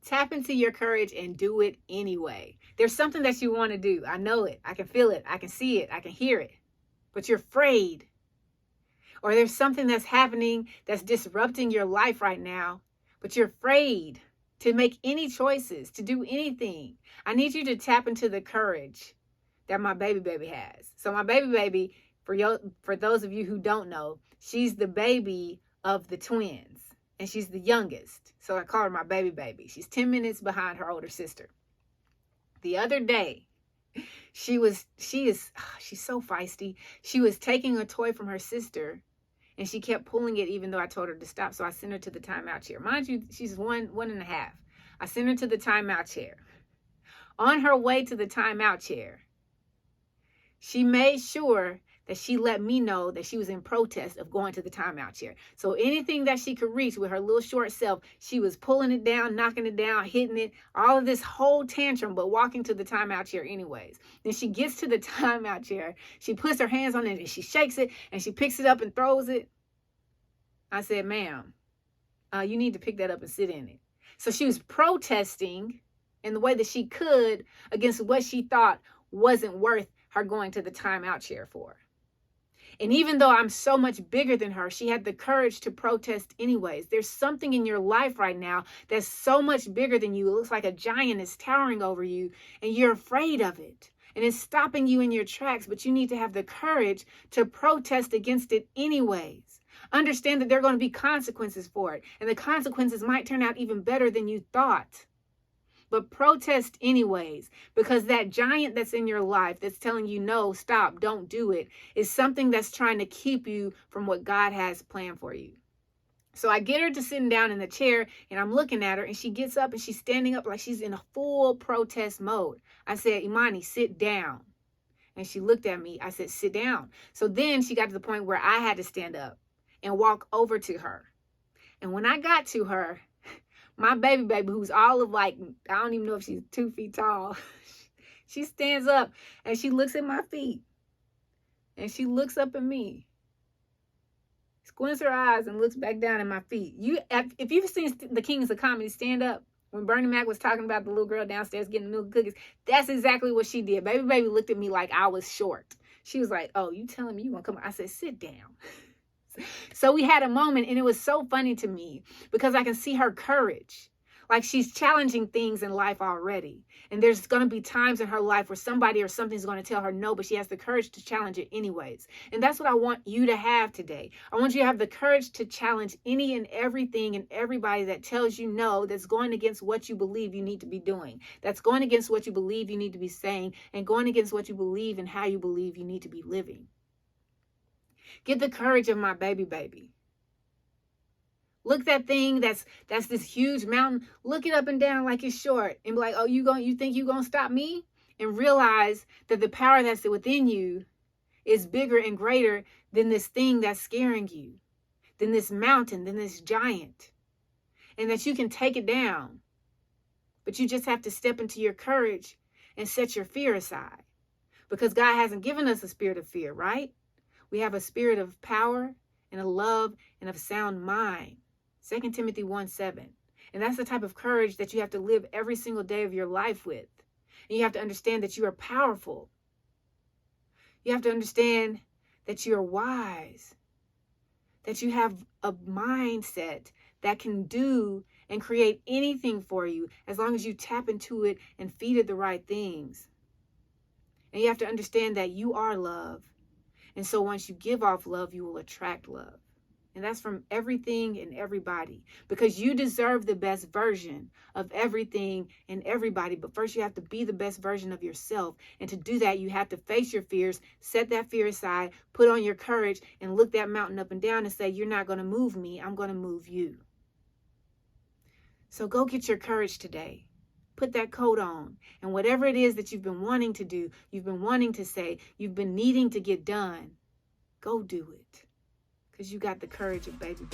Tap into your courage and do it anyway. There's something that you want to do. I know it. I can feel it. I can see it. I can hear it. But you're afraid. Or there's something that's happening that's disrupting your life right now, but you're afraid to make any choices, to do anything. I need you to tap into the courage that my baby has. So my baby, for those of you who don't know, she's the baby of the twins, and she's the youngest. So I call her my baby. She's 10 minutes behind her older sister. The other day, she's so feisty. She was taking a toy from her sister, and she kept pulling it even though I told her to stop. So I sent her to the timeout chair. Mind you, she's one and a half. I sent her to the timeout chair. On her way to the timeout chair, she made sure that she let me know that she was in protest of going to the timeout chair. So anything that she could reach with her little short self, she was pulling it down, knocking it down, hitting it, all of this whole tantrum, but walking to the timeout chair anyways. Then she gets to the timeout chair. She puts her hands on it and she shakes it and she picks it up and throws it. I said, ma'am, you need to pick that up and sit in it. So she was protesting in the way that she could against what she thought wasn't worth her going to the timeout chair for. And even though I'm so much bigger than her, she had the courage to protest anyways. There's something in your life right now that's so much bigger than you. It looks like a giant is towering over you, and you're afraid of it. And it's stopping you in your tracks, but you need to have the courage to protest against it anyways. Understand that there are going to be consequences for it, and the consequences might turn out even better than you thought. But protest anyways, because that giant that's in your life that's telling you, no, stop, don't do it, is something that's trying to keep you from what God has planned for you. So I get her to sitting down in the chair, and I'm looking at her, and she gets up and she's standing up like she's in a full protest mode. I said, Imani, sit down. And she looked at me. I said, sit down. So then she got to the point where I had to stand up and walk over to her. And when I got to her, my baby, who's all of like, I don't even know if she's 2 feet tall, she stands up and she looks at my feet and she looks up at me, squints her eyes and looks back down at my feet. If you've seen the Kings of Comedy stand up, when Bernie Mac was talking about the little girl downstairs getting milk cookies, that's exactly what she did. Baby looked at me like I was short. She was like, oh, you telling me you want to come? I said, sit down. So we had a moment, and it was so funny to me because I can see her courage. Like she's challenging things in life already. And there's going to be times in her life where somebody or something's going to tell her no, but she has the courage to challenge it anyways. And that's what I want you to have today. I want you to have the courage to challenge any and everything and everybody that tells you no, that's going against what you believe you need to be doing, that's going against what you believe you need to be saying, and going against what you believe and how you believe you need to be living. Get the courage of my baby. Look that thing that's this huge mountain. Look it up and down like it's short and be like, oh, you think you're going to stop me? And realize that the power that's within you is bigger and greater than this thing that's scaring you, than this mountain, than this giant. And that you can take it down. But you just have to step into your courage and set your fear aside. Because God hasn't given us a spirit of fear, right? We have a spirit of power and of love and of sound mind. 2 Timothy 1:7. And that's the type of courage that you have to live every single day of your life with. And you have to understand that you are powerful. You have to understand that you are wise. That you have a mindset that can do and create anything for you as long as you tap into it and feed it the right things. And you have to understand that you are love. And so once you give off love, you will attract love. And that's from everything and everybody. Because you deserve the best version of everything and everybody. But first you have to be the best version of yourself. And to do that, you have to face your fears, set that fear aside, put on your courage, and look that mountain up and down and say, you're not going to move me. I'm going to move you. So go get your courage today. Put that coat on, and whatever it is that you've been wanting to do, you've been wanting to say, you've been needing to get done, go do it, because you got the courage of baby.